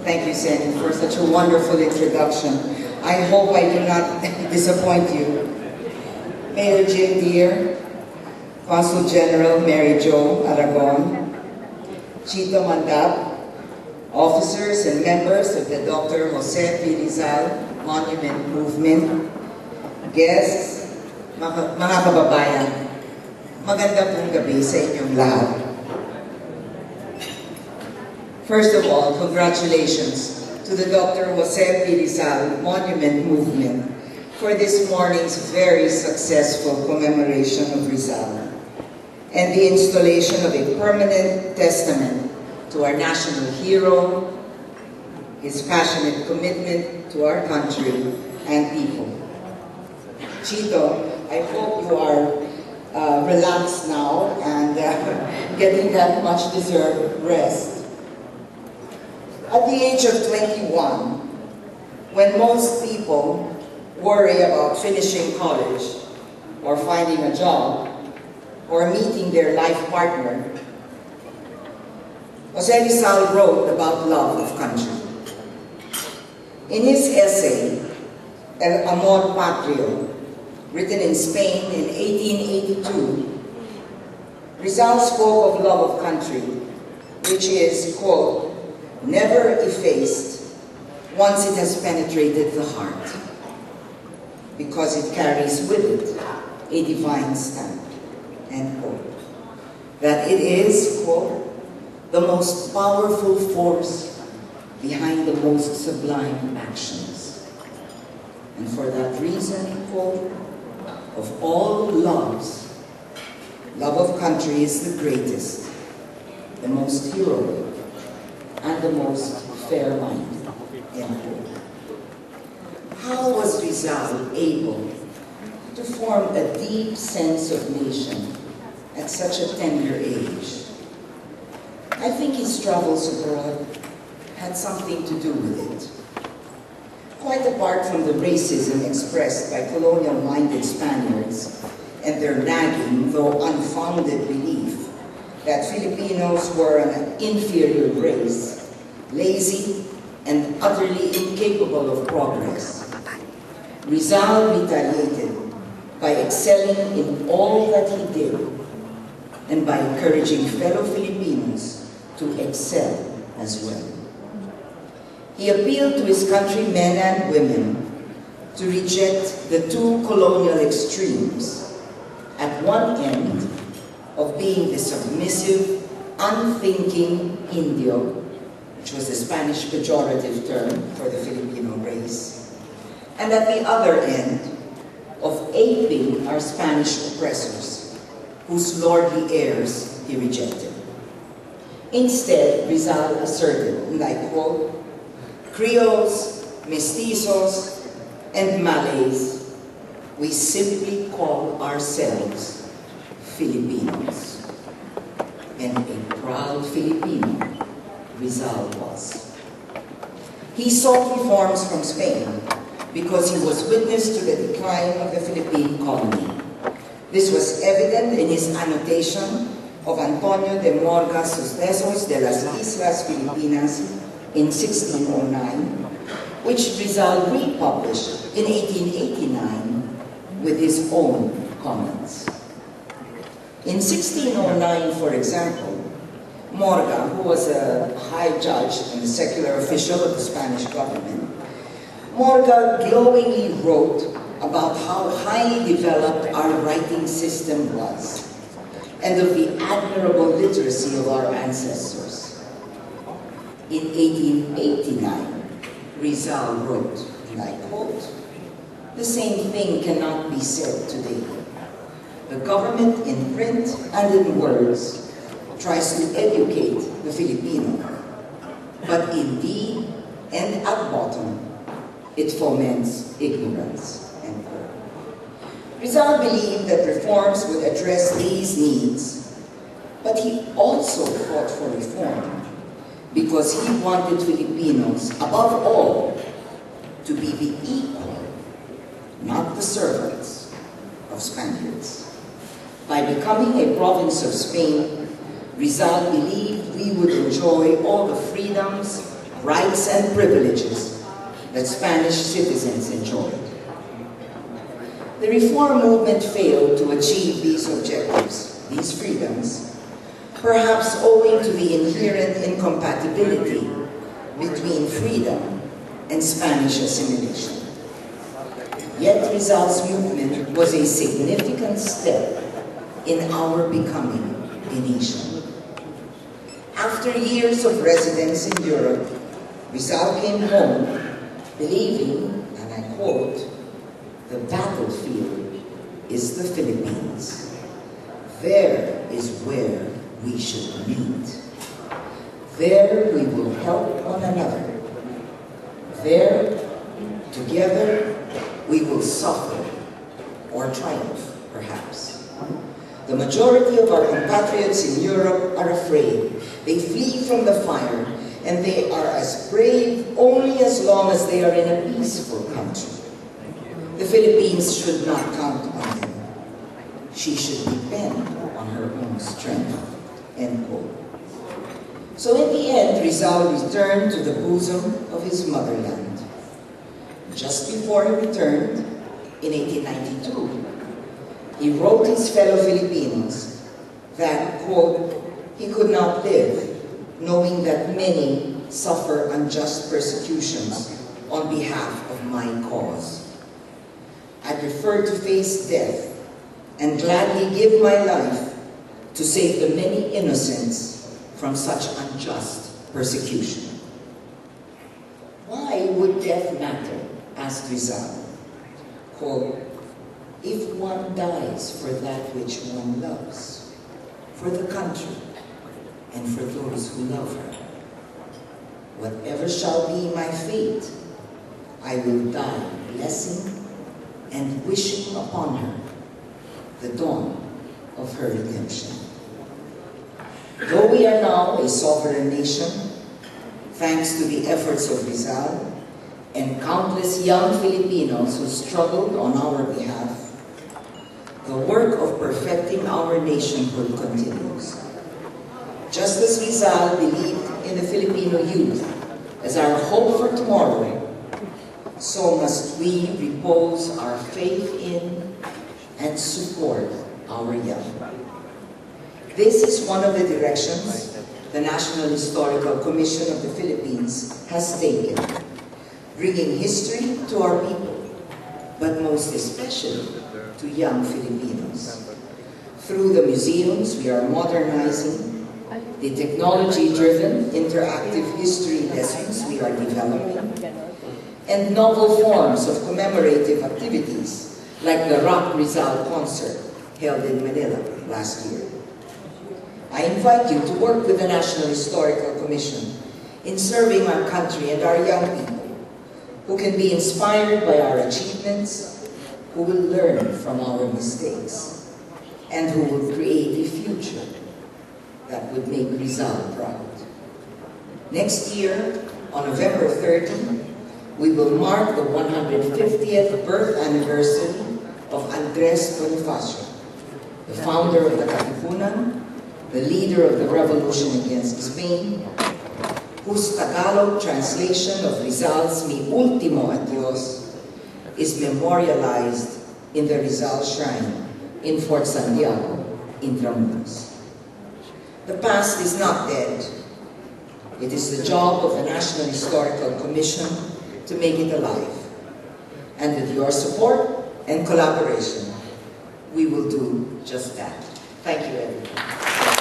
Thank you, Sen, for such a wonderful introduction. I hope I do not disappoint you. Mayor Jim Deere, Consul General Mary Jo Aragon, Chito Mandap, officers and members of the Dr. Jose P. Rizal Monument Movement, guests, mga kababayan, maganda pong gabi sa inyong lahat. First of all, congratulations to the Dr. Jose P. Rizal Monument Movement for this morning's very successful commemoration of Rizal and the installation of a permanent testament to our national hero, his passionate commitment to our country and people. Chito, I hope you are relaxed now and getting that much deserved rest. At the age of 21, when most people worry about finishing college or finding a job or meeting their life partner, Jose Rizal wrote about love of country. In his essay, El Amor Patrio, written in Spain in 1882, Rizal spoke of love of country, which is, quote, never effaced once it has penetrated the heart, because it carries with it a divine stamp, end quote. That it is, quote, the most powerful force behind the most sublime actions. And for that reason, quote, of all loves, love of country is the greatest, the most heroic, and the most fair-minded, end quote. How was Rizal able to form a deep sense of nation at such a tender age? I think his travels abroad had something to do with it. Quite apart from the racism expressed by colonial-minded Spaniards and their nagging, though unfounded belief that Filipinos were an inferior race, lazy and utterly incapable of progress, Rizal retaliated by excelling in all that he did and by encouraging fellow Filipinos to excel as well. He appealed to his countrymen and women to reject the two colonial extremes, at one end of being the submissive, unthinking Indio, which was the Spanish pejorative term for the Filipino race, and at the other end of aping our Spanish oppressors, whose lordly airs he rejected. Instead, Rizal asserted, and I quote, Creoles, Mestizos, and Malays, we simply call ourselves Filipinos. And a proud Filipino, Rizal was. He sought reforms from Spain because he was witness to the decline of the Philippine colony. This was evident in his annotation of Antonio de Morga Sucesos de las Islas Filipinas in 1609, which Rizal republished in 1889 with his own comments. In 1609, for example, Morga, who was a high judge and a secular official of the Spanish government, Morga glowingly wrote about how highly developed our writing system was and of the admirable literacy of our ancestors. In 1889, Rizal wrote, and I quote, the same thing cannot be said today. The government in print and in words tries to educate the Filipino, but in deed and at bottom, it foments ignorance, end quote. Rizal believed that reforms would address these needs, but he also fought for reform because he wanted Filipinos, above all, to be the equal, not the servants, of Spaniards. By becoming a province of Spain, Rizal believed we would enjoy all the freedoms, rights and privileges that Spanish citizens enjoyed. The reform movement failed to achieve these objectives, these freedoms, perhaps owing to the inherent incompatibility between freedom and Spanish assimilation. Yet Rizal's movement was a significant step in our becoming a nation. After years of residence in Europe, Rizal came home believing, and I quote, "The battlefield is the Philippines. There is where we should meet. There we will help one another. There, together, we will suffer or triumph, perhaps." The majority of our compatriots in Europe are afraid. They flee from the fire, and they are as brave only as long as they are in a peaceful country. The Philippines should not count on them. She should depend on her own strength. End quote. So in the end, Rizal returned to the bosom of his motherland. Just before he returned, in 1892, he wrote his fellow Filipinos that, quote, he could not live knowing that many suffer unjust persecutions on behalf of my cause. I prefer to face death and gladly give my life to save the many innocents from such unjust persecution. Why would death matter? Asked Rizal. Quote, if one dies for that which one loves, for the country, and for those who love her, whatever shall be my fate, I will die blessing and wishing upon her the dawn of her redemption. Though we are now a sovereign nation, thanks to the efforts of Rizal and countless young Filipinos who struggled on our behalf, the work of perfecting our nationhood continues. Just as Rizal believed in the Filipino youth as our hope for tomorrow, so must we repose our faith in and support our young. This is one of the directions the National Historical Commission of the Philippines has taken, bringing history to our people, but most especially to young Filipinos. Through the museums we are modernizing, the technology-driven interactive history lessons we are developing, and novel forms of commemorative activities like the Rock Rizal concert held in Manila last year. I invite you to work with the National Historical Commission in serving our country and our young people who can be inspired by our achievements, who will learn from our mistakes, and who will create a future that would make Rizal proud. Next year, on November 30, we will mark the 150th birth anniversary of Andres Bonifacio, the founder of the Katipunan, the leader of the revolution against Spain, whose Tagalog translation of Rizal's Mi Ultimo Adios is memorialized in the Rizal Shrine in Fort Santiago, Intramuros. The past is not dead. It is the job of the National Historical Commission to make it alive. And with your support and collaboration, we will do just that. Thank you, everyone.